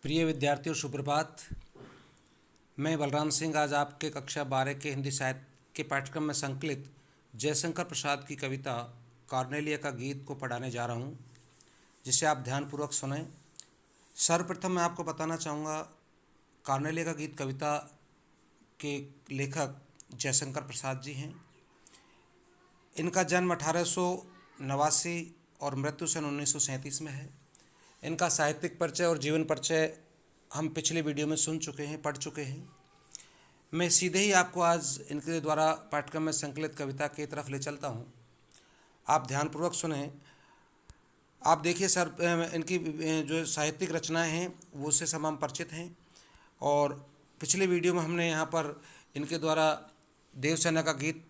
प्रिय विद्यार्थियों, सुप्रभात। मैं बलराम सिंह आज आपके कक्षा 12 के हिंदी साहित्य के पाठ्यक्रम में संकलित जयशंकर प्रसाद की कविता कॉर्नेलिया का गीत को पढ़ाने जा रहा हूँ, जिसे आप ध्यानपूर्वक सुनें। सर्वप्रथम मैं आपको बताना चाहूँगा, कॉर्नेलिया का गीत कविता के लेखक जयशंकर प्रसाद जी हैं। इनका जन्म 1889 और मृत्यु सन 1937 में है। इनका साहित्यिक परिचय और जीवन परिचय हम पिछले वीडियो में सुन चुके हैं, पढ़ चुके हैं। मैं सीधे ही आपको आज इनके द्वारा पाठ्यक्रम में संकलित कविता की तरफ ले चलता हूँ। आप ध्यानपूर्वक सुने। आप देखिए सर, इनकी जो साहित्यिक रचनाएं हैं वो उससे सब हम परिचित हैं, और पिछले वीडियो में हमने यहाँ पर इनके द्वारा देवसेना का गीत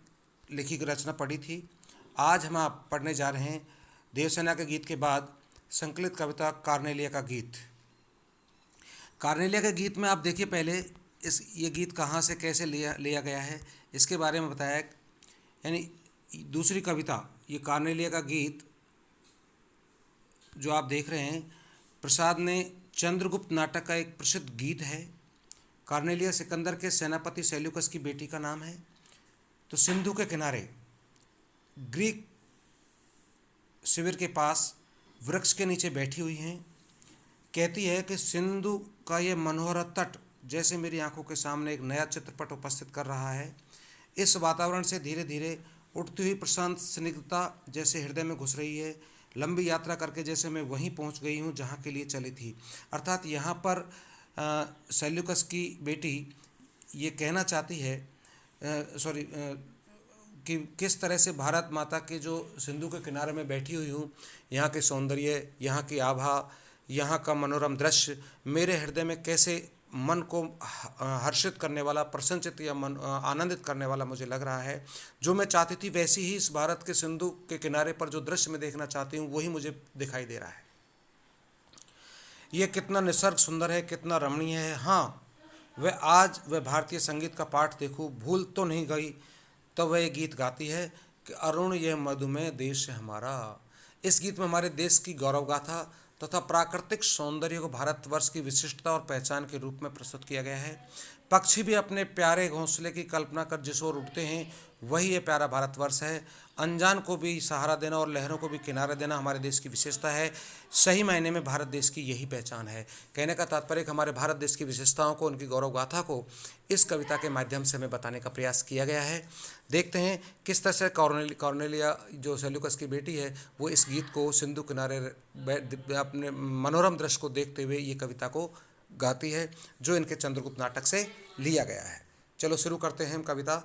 लिखी रचना पढ़ी थी। आज हम आप पढ़ने जा रहे हैं देवसेना के गीत के बाद संकलित कविता कॉर्नेलिया का गीत। कॉर्नेलिया के गीत में आप देखिए, पहले ये गीत कहाँ से कैसे लिया गया है इसके बारे में बताया। यानी दूसरी कविता, ये कॉर्नेलिया का गीत जो आप देख रहे हैं, प्रसाद ने चंद्रगुप्त नाटक का एक प्रसिद्ध गीत है। कॉर्नेलिया सिकंदर के सेनापति सेल्यूकस की बेटी का नाम है। तो सिंधु के किनारे ग्रीक शिविर के पास वृक्ष के नीचे बैठी हुई हैं। कहती है कि सिंधु का ये मनोहर तट जैसे मेरी आंखों के सामने एक नया चित्रपट उपस्थित कर रहा है। इस वातावरण से धीरे धीरे उठती हुई प्रशांत स्निग्धता जैसे हृदय में घुस रही है। लंबी यात्रा करके जैसे मैं वहीं पहुंच गई हूं जहां के लिए चली थी। अर्थात यहाँ पर सेल्यूकस की बेटी ये कहना चाहती है, कि किस तरह से भारत माता के जो सिंधु के किनारे में बैठी हुई हूँ, यहाँ के सौंदर्य, यहाँ की आभा, यहाँ का मनोरम दृश्य मेरे हृदय में कैसे मन को हर्षित करने वाला, प्रसन्नचित्त या मन आनंदित करने वाला मुझे लग रहा है। जो मैं चाहती थी वैसी ही इस भारत के सिंधु के किनारे पर जो दृश्य मैं देखना चाहती हूँ वही मुझे दिखाई दे रहा है। ये कितना निसर्ग सुंदर है, कितना रमणीय है। हाँ, वह भारतीय संगीत का पाठ देखूँ, भूल तो नहीं गई। तो वह गीत गाती है कि अरुण ये मधुमेह देश है हमारा। इस गीत में हमारे देश की गौरव गाथा तथा प्राकृतिक सौंदर्य को भारतवर्ष की विशिष्टता और पहचान के रूप में प्रस्तुत किया गया है। पक्षी भी अपने प्यारे घोंसले की कल्पना कर जिस ओर उठते हैं वही ये प्यारा भारतवर्ष है। अनजान को भी सहारा देना और लहरों को भी किनारा देना हमारे देश की विशेषता है। सही मायने में भारत देश की यही पहचान है। कहने का तात्पर्य हमारे भारत देश की विशेषताओं को, उनकी गौरव गाथा को इस कविता के माध्यम से हमें बताने का प्रयास किया गया है। देखते हैं किस तरह से कॉर्नेलिया जो सेल्यूकस की बेटी है वो इस गीत को सिंधु किनारे अपने मनोरम दृश्य को देखते हुए ये कविता को गाती है, जो इनके चंद्रगुप्त नाटक से लिया गया है। चलो शुरू करते हैं हम कविता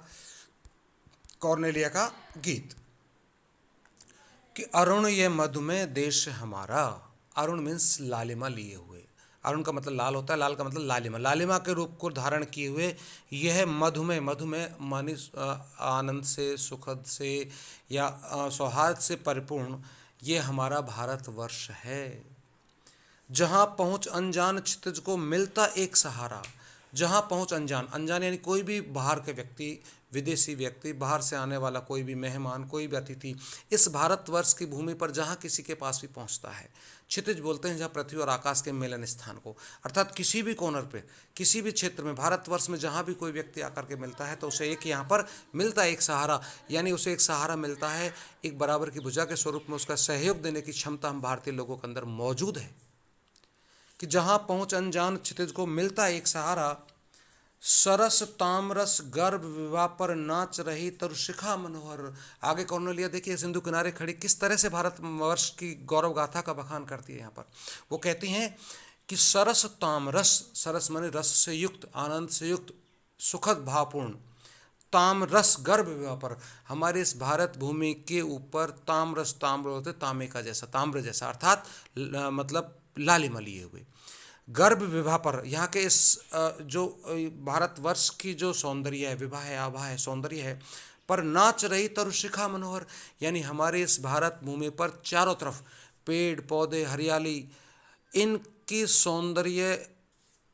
कॉर्नेलिया का गीत। कि अरुण ये मधुमेह देश हमारा। अरुण मीन्स लालिमा लिए हुए। अरुण का मतलब लाल होता है, लाल का मतलब लालिमा। लालिमा के रूप को धारण किए हुए यह मधुमेह, मधुमेह मानी आनंद से, सुखद से या सौहार्द से परिपूर्ण ये हमारा भारतवर्ष है। जहाँ पहुँच अनजान क्षितिज को मिलता एक सहारा। जहाँ पहुँच अनजान, अनजान यानी कोई भी बाहर के व्यक्ति, विदेशी व्यक्ति, बाहर से आने वाला कोई भी मेहमान, कोई भी अतिथि इस भारतवर्ष की भूमि पर जहाँ किसी के पास भी पहुँचता है। क्षितिज बोलते हैं जहाँ पृथ्वी और आकाश के मिलन स्थान को। अर्थात किसी भी कोनर पे, किसी भी क्षेत्र में, भारतवर्ष में जहाँ भी कोई व्यक्ति आकर के मिलता है तो उसे एक यहाँ पर मिलता है एक सहारा। यानी उसे एक सहारा मिलता है, एक बराबर की भुजा के स्वरूप में उसका सहयोग देने की क्षमता हम भारतीय लोगों के अंदर मौजूद है। कि जहाँ पहुँच अनजान क्षितिज को मिलता एक सहारा। सरस तामरस गर्भ विवाह पर नाच रही तरुशिखा मनोहर। आगे कॉर्नेलिया देखिए सिंधु किनारे खड़ी किस तरह से भारतवर्ष की गौरव गाथा का बखान करती है। यहाँ पर वो कहती हैं कि सरस तामरस, सरस माने रस से युक्त, आनंद से युक्त, सुखद भावपूर्ण। तामरस गर्भ विवाह पर, हमारे इस भारत भूमि के ऊपर तामरस, ताम्र होते तांबे का जैसा, ताम्र जैसा, अर्थात मतलब लालिमा लिए हुए। गर्भ विवाह पर, यहाँ के इस जो भारतवर्ष की जो सौंदर्य है, विवाह है, आभा है, सौंदर्य है, पर नाच रही तरुशिखा मनोहर। यानी हमारे इस भारत भूमि पर चारों तरफ पेड़ पौधे, हरियाली, इनकी सौंदर्य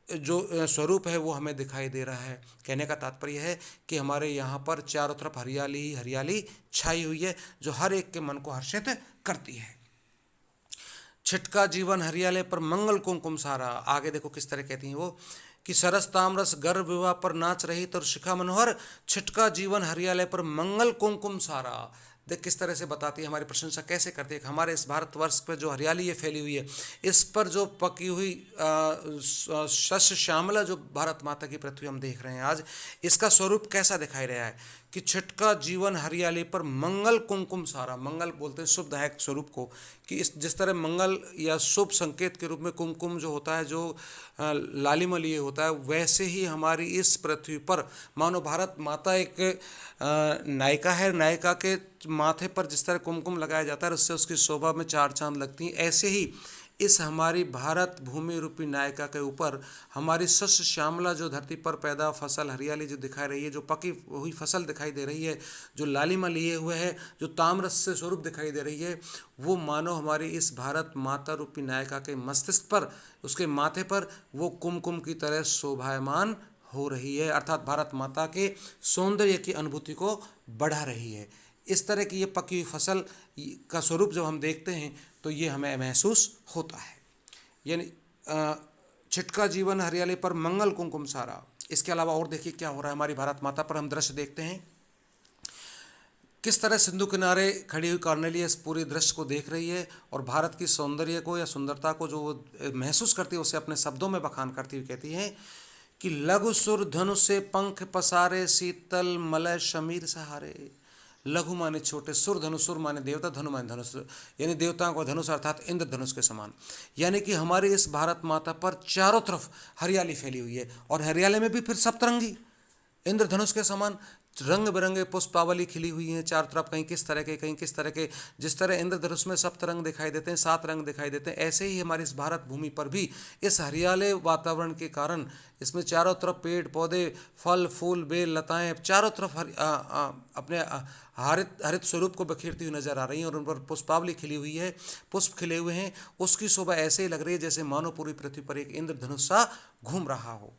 जो स्वरूप है वो हमें दिखाई दे रहा है। कहने का तात्पर्य है कि हमारे यहाँ पर चारों तरफ हरियाली ही हरियाली छाई हुई है, जो हर एक के मन को हर्षित करती है। छिटका जीवन हरियाले पर मंगल कुमकुम सारा। आगे देखो किस तरह कहती हैं वो कि सरस तामरस गर्भ विवाह पर नाच रही तो शिखा मनोहर, छिटका जीवन हरियाले पर मंगल कुमकुम सारा। देख किस तरह से बताती है, हमारी प्रशंसा कैसे करती है कि हमारे इस भारतवर्ष पर जो हरियाली ये फैली हुई है, इस पर जो पकी हुई शस्य श्यामला जो भारत माता की पृथ्वी हम देख रहे हैं आज, इसका स्वरूप कैसा दिखाई रहा है कि छिटका जीवन हरियाली पर मंगल कुमकुम सारा। मंगल बोलते हैं शुभदायक स्वरूप को, कि इस जिस तरह मंगल या शुभ संकेत के रूप में कुमकुम जो होता है, जो लालिमा लिए होता है, वैसे ही हमारी इस पृथ्वी पर मानो भारत माता एक नायिका है, नायिका के माथे पर जिस तरह कुमकुम लगाया जाता है उससे उसकी शोभा में चार चांद लगती हैं, ऐसे ही इस हमारी भारत भूमि रूपी नायिका के ऊपर हमारी शस्य श्यामला जो धरती पर पैदा फसल हरियाली जो दिखाई रही है, जो पकी हुई फसल दिखाई दे रही है, जो लालिमा लिए हुए है, जो ताम्रस से स्वरूप दिखाई दे रही है, वो मानो हमारी इस भारत माता रूपी नायिका के मस्तिष्क पर, उसके माथे पर वो कुमकुम की तरह शोभायमान हो रही है, अर्थात भारत माता के सौंदर्य की अनुभूति को बढ़ा रही है। इस तरह की ये पकी हुई फसल का स्वरूप जब हम देखते हैं तो ये हमें महसूस होता है। यानी छिटका जीवन हरियाली पर मंगल कुमकुम सारा। इसके अलावा और देखिए क्या हो रहा है हमारी भारत माता पर, हम दृश्य देखते हैं किस तरह सिंधु किनारे खड़ी हुई कॉर्नेलिया इस पूरे दृश्य को देख रही है और भारत की सौंदर्य को या सुंदरता को जो वो महसूस करती है उसे अपने शब्दों में बखान करती हुई कहती है कि लघु सुर धनुष से पंख पसारे शीतल मलय शमीर सहारे। लघु माने छोटे, सुर धनुष, सुर माने देवता, धनु माने धनुष, यानी देवताओं का धनुष अर्थात इंद्र धनुष के समान। यानी कि हमारी इस भारत माता पर चारों तरफ हरियाली फैली हुई है और हरियाली में भी फिर सप्तरंगी इंद्रधनुष के समान रंग बिरंगे पुष्पावली खिली हुई हैं चारों तरफ, कहीं किस तरह के कहीं किस तरह के। जिस तरह इंद्रधनुष में सप्त रंग दिखाई देते हैं, 7 रंग दिखाई देते हैं, ऐसे ही हमारी इस भारत भूमि पर भी इस हरियाले वातावरण के कारण इसमें चारों तरफ पेड़ पौधे फल फूल बेल लताएं चारों तरफ अपने हरित हरित स्वरूप को बखेरती हुई नजर आ रही हैं और उन पर पुष्पावली खिली हुई है, पुष्प खिले हुए हैं। उसकी शोभा ऐसे ही लग रही है जैसे मानो पूरी पृथ्वी पर एक इंद्रधनुष सा घूम रहा हो।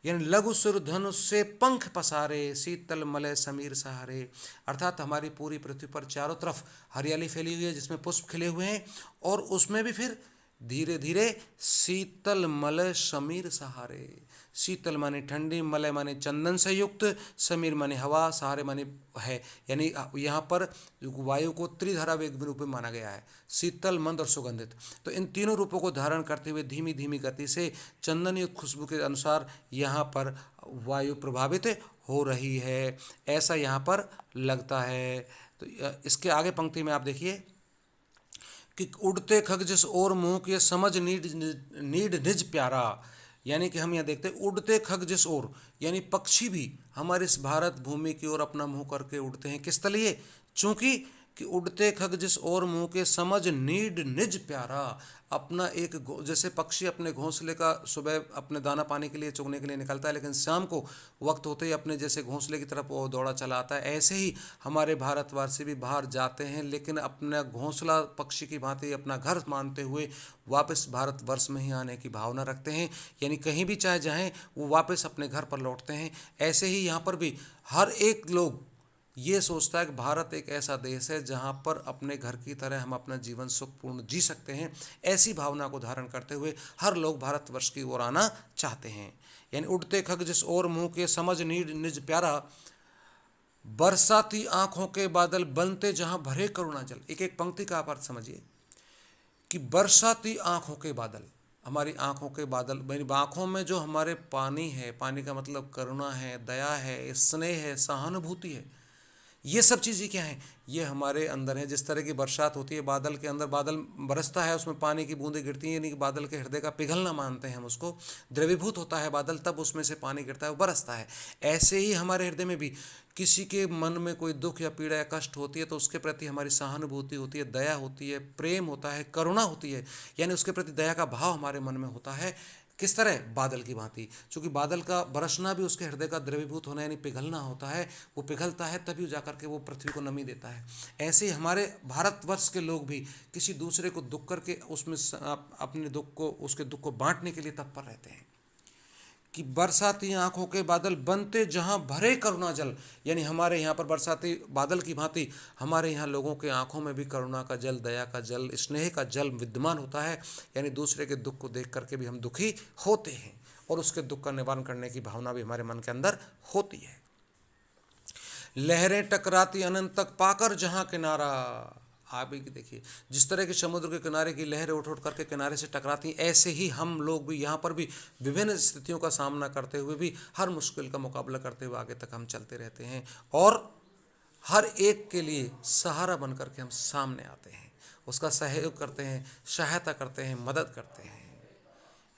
यानी लघु सुर धनुष से पंख पसारे शीतल मलय समीर सहारे, अर्थात हमारी पूरी पृथ्वी पर चारों तरफ हरियाली फैली हुई है जिसमें पुष्प खिले हुए हैं और उसमें भी फिर धीरे धीरे शीतल मलय समीर सहारे। शीतल माने ठंडी, मलय माने चंदन से युक्त, समीर माने हवा, सहारे माने है। यानी यहाँ पर वायु को त्रिधारा वेग रूप में माना गया है, शीतल मंद और सुगंधित। तो इन तीनों रूपों को धारण करते हुए धीमी धीमी गति से चंदन युक्त खुशबू के अनुसार यहाँ पर वायु प्रभावित हो रही है, ऐसा यहाँ पर लगता है। तो इसके आगे पंक्ति में आप देखिए कि उड़ते खग जिस ओर मुँह किए समझ नीड नीड निज प्यारा। यानी कि हम यहाँ देखते हैं उड़ते खग जिस ओर, यानी पक्षी भी हमारे इस भारत भूमि की ओर अपना मुंह करके उड़ते हैं। किस लिए? चूंकि कि उड़ते खग जिस ओर मुँह के समझ नीड निज प्यारा। अपना एक जैसे पक्षी अपने घोंसले का सुबह अपने दाना पाने के लिए चुगने के लिए निकलता है, लेकिन शाम को वक्त होते ही अपने जैसे घोंसले की तरफ वो दौड़ा चला आता है, ऐसे ही हमारे भारतवासी भी बाहर जाते हैं लेकिन अपना घोंसला पक्षी की भांति अपना घर मानते हुए वापस भारतवर्ष में ही आने की भावना रखते हैं। यानी कहीं भी चाहे जाएं वो वापस अपने घर पर लौटते हैं। ऐसे ही यहाँ पर भी हर एक लोग ये सोचता है कि भारत एक ऐसा देश है जहाँ पर अपने घर की तरह हम अपना जीवन सुखपूर्ण जी सकते हैं। ऐसी भावना को धारण करते हुए हर लोग भारतवर्ष की ओर आना चाहते हैं। यानी उड़ते खग जिस ओर मुँह के समझ नीड निज प्यारा, बरसाती आंखों के बादल बनते जहाँ भरे करुणा जल। एक एक पंक्ति का आप अर्थ समझिए कि बरसाती आंखों के बादल, हमारी आंखों के बादल, मेरी आंखों में जो हमारे पानी है, पानी का मतलब करुणा है, दया है, स्नेह है, सहानुभूति है, ये सब चीज़ें क्या हैं? ये हमारे अंदर है। जिस तरह की बरसात होती है, बादल के अंदर बादल बरसता है, उसमें पानी की बूंदें गिरती हैं, यानी कि बादल के हृदय का पिघलना मानते हैं हम उसको। द्रवीभूत होता है बादल, तब उसमें से पानी गिरता है, वो बरसता है। ऐसे ही हमारे हृदय में भी किसी के मन में कोई दुख या पीड़ा या कष्ट होती है तो उसके प्रति हमारी सहानुभूति होती है, दया होती है, प्रेम होता है, करुणा होती है, यानी उसके प्रति दया का भाव हमारे मन में होता है। किस तरह? बादल की भांति। क्योंकि बादल का बरसना भी उसके हृदय का द्रवीभूत होना यानी पिघलना होता है। वो पिघलता है तभी जाकर के वो पृथ्वी को नमी देता है। ऐसे ही हमारे भारतवर्ष के लोग भी किसी दूसरे को दुख करके उसमें अपने दुख को, उसके दुख को बांटने के लिए तत्पर रहते हैं। कि बरसाती आंखों के बादल बनते जहां भरे करुणा जल, यानी हमारे यहाँ पर बरसाती बादल की भांति हमारे यहाँ लोगों के आंखों में भी करुणा का जल, दया का जल, स्नेह का जल विद्यमान होता है। यानी दूसरे के दुख को देख करके भी हम दुखी होते हैं और उसके दुख का निवारण करने की भावना भी हमारे मन के अंदर होती है। लहरें टकराती अनंत तक पाकर जहां किनारा, आप भी देखिए जिस तरह के समुद्र के किनारे की लहरें उठ उठ करके किनारे से टकराती, ऐसे ही हम लोग भी यहाँ पर भी विभिन्न स्थितियों का सामना करते हुए भी हर मुश्किल का मुकाबला करते हुए आगे तक हम चलते रहते हैं और हर एक के लिए सहारा बन करके हम सामने आते हैं, उसका सहयोग करते हैं, सहायता करते हैं, मदद करते हैं।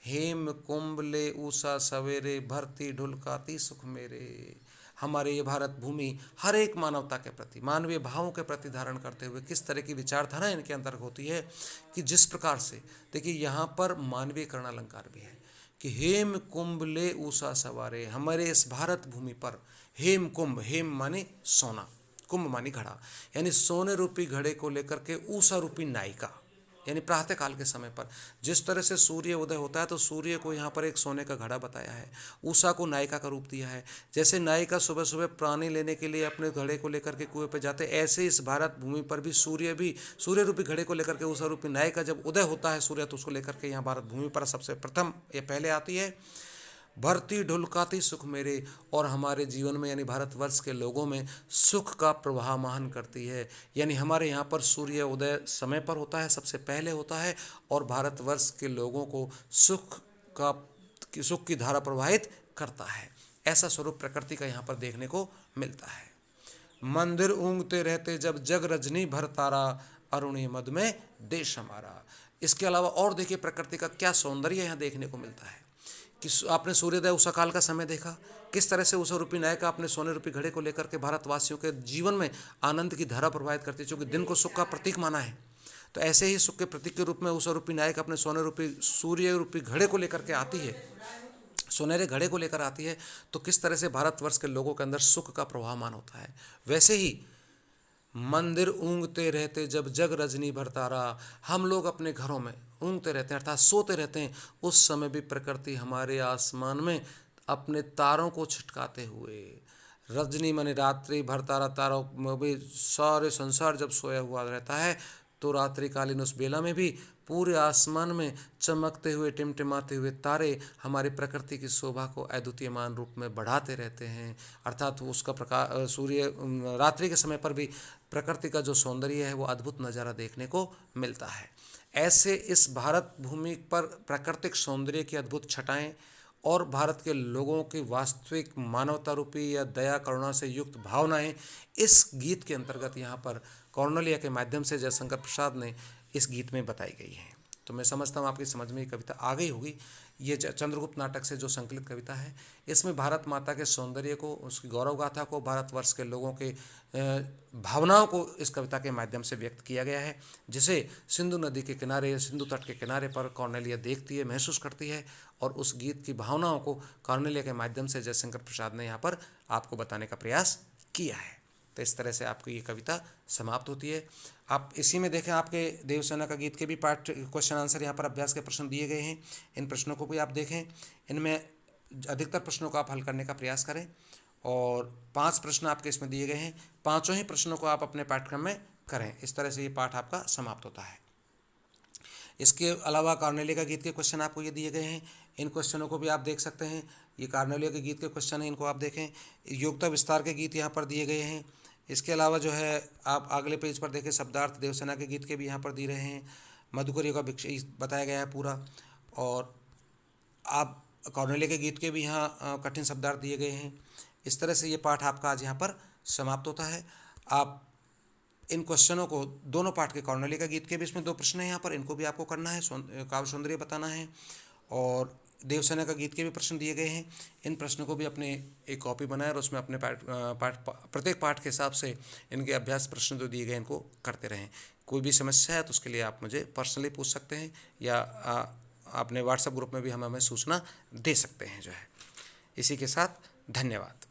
हेम कुंभ ले ऊषा सवेरे, भरती ढुलकाती सुख मेरे। हमारे ये भारत भूमि हर एक मानवता के प्रति, मानवीय भावों के प्रति धारण करते हुए किस तरह की विचारधारा इनके अंदर होती है कि जिस प्रकार से देखिए यहाँ पर मानवीय करण अलंकार भी है कि हेम कुंभ ले ऊषा सवारे। हमारे इस भारत भूमि पर हेम कुंभ, हेम माने सोना, कुंभ मानी घड़ा, यानी सोने रूपी घड़े को लेकर के ऊषा रूपी नायिका, यानी प्रातः काल के समय पर जिस तरह से सूर्य उदय होता है तो सूर्य को यहाँ पर एक सोने का घड़ा बताया है, उषा को नायिका का रूप दिया है। जैसे नायिका सुबह सुबह पानी लेने के लिए अपने घड़े को लेकर के कुएं पर जाते, ऐसे इस भारत भूमि पर भी सूर्य रूपी घड़े को लेकर के उषा रूपी नायिका जब उदय होता है सूर्य, तो उसको लेकर के यहाँ भारत भूमि पर सबसे प्रथम ये पहले आती है। भरती ढुलकाती सुख मेरे, और हमारे जीवन में यानी भारतवर्ष के लोगों में सुख का प्रवाहमान करती है। यानी हमारे यहाँ पर सूर्य उदय समय पर होता है, सबसे पहले होता है, और भारतवर्ष के लोगों को सुख की धारा प्रवाहित करता है। ऐसा स्वरूप प्रकृति का यहाँ पर देखने को मिलता है। मंदिर ऊँघते रहते जब जग रजनी भर तारा, अरुणी मद में देश हमारा। इसके अलावा और देखिए प्रकृति का क्या सौंदर्य यहाँ देखने को मिलता है कि आपने सूर्योदय उषा काल का समय देखा, किस तरह से उषा रूपी नायिका अपने सोने रूपी घड़े को लेकर के भारतवासियों के जीवन में आनंद की धारा प्रवाहित करती है, क्योंकि दिन को सुख का प्रतीक माना है। तो ऐसे ही सुख के प्रतीक के रूप में उषा रूपी नायिका अपने सोने रूपी सूर्य रूपी घड़े को लेकर के आती है, सुनहरे घड़े को लेकर आती है, तो किस तरह से भारतवर्ष के लोगों के अंदर सुख का प्रवाहमान होता है। वैसे ही मंदिर ऊँघते रहते जब जग रजनी भर तारा, हम लोग अपने घरों में ऊँघते रहते हैं अर्थात सोते रहते हैं, उस समय भी प्रकृति हमारे आसमान में अपने तारों को छिटकाते हुए, रजनी माने रात्रि भर तारा, तारों में भी सारे संसार जब सोया हुआ रहता है तो रात्रिकालीन उस बेला में भी पूरे आसमान में चमकते हुए टिमटिमाते हुए तारे हमारी प्रकृति की शोभा को अद्वितीयमान रूप में बढ़ाते रहते हैं। अर्थात उसका प्रकाश सूर्य रात्रि के समय पर भी प्रकृति का जो सौंदर्य है वो अद्भुत नज़ारा देखने को मिलता है। ऐसे इस भारत भूमि पर प्राकृतिक सौंदर्य की अद्भुत छटाएं और भारत के लोगों की वास्तविक मानवता रूपी या दया करुणा से युक्त भावनाएं इस गीत के अंतर्गत यहाँ पर कॉर्नेलिया के माध्यम से जयशंकर प्रसाद ने इस गीत में बताई गई हैं। तो मैं समझता हूँ आपकी समझ में ये कविता आ गई होगी। ये चंद्रगुप्त नाटक से जो संकलित कविता है, इसमें भारत माता के सौंदर्य को, उसकी गौरव गाथा को, भारतवर्ष के लोगों के भावनाओं को इस कविता के माध्यम से व्यक्त किया गया है, जिसे सिंधु नदी के किनारे, सिंधु तट के किनारे पर कॉर्नेलिया देखती है, महसूस करती है, और उस गीत की भावनाओं को कॉर्नेलिया के माध्यम से जयशंकर प्रसाद ने यहाँ पर आपको बताने का प्रयास किया है। तो इस तरह से आपकी ये कविता समाप्त होती है। आप इसी में देखें, आपके देवसेना का गीत के भी पार्ट क्वेश्चन आंसर यहाँ पर अभ्यास के प्रश्न दिए गए हैं, इन प्रश्नों को भी आप देखें। इनमें अधिकतर प्रश्नों को आप हल करने का प्रयास करें, और 5 प्रश्न आपके इसमें दिए गए हैं, पाँचों ही प्रश्नों को आप अपने पाठ्यक्रम में करें। इस तरह से ये पाठ आपका समाप्त होता है। इसके अलावा कॉर्नेलिया का गीत के क्वेश्चन आपको ये दिए गए हैं, इन क्वेश्चनों को भी आप देख सकते हैं। ये कॉर्नेलिया के गीत के क्वेश्चन हैं, इनको आप देखें। योग्यता विस्तार के गीत यहाँ पर दिए गए हैं। इसके अलावा जो है आप अगले पेज पर देखें, शब्दार्थ देवसेना के गीत के भी यहाँ पर दिए रहे हैं, मधुकर का बताया गया है पूरा, और आप कॉर्नेलिया के गीत के भी यहाँ कठिन शब्दार्थ दिए गए हैं। इस तरह से ये पाठ आपका आज यहाँ पर समाप्त होता है। आप इन क्वेश्चनों को, दोनों पाठ के, कॉर्नेलिया का गीत के भी इसमें 2 प्रश्न हैं यहाँ पर, इनको भी आपको करना है, काव्य सौंदर्य बताना है, और देवसेना का गीत के भी प्रश्न दिए गए हैं। इन प्रश्नों को भी अपने एक कॉपी बनाए और उसमें अपने प्रत्येक पाठ के हिसाब से इनके अभ्यास प्रश्न जो दिए गए इनको करते रहें। कोई भी समस्या है तो उसके लिए आप मुझे पर्सनली पूछ सकते हैं, या अपने व्हाट्सएप ग्रुप में भी हमें सूचना दे सकते हैं जो है। इसी के साथ धन्यवाद।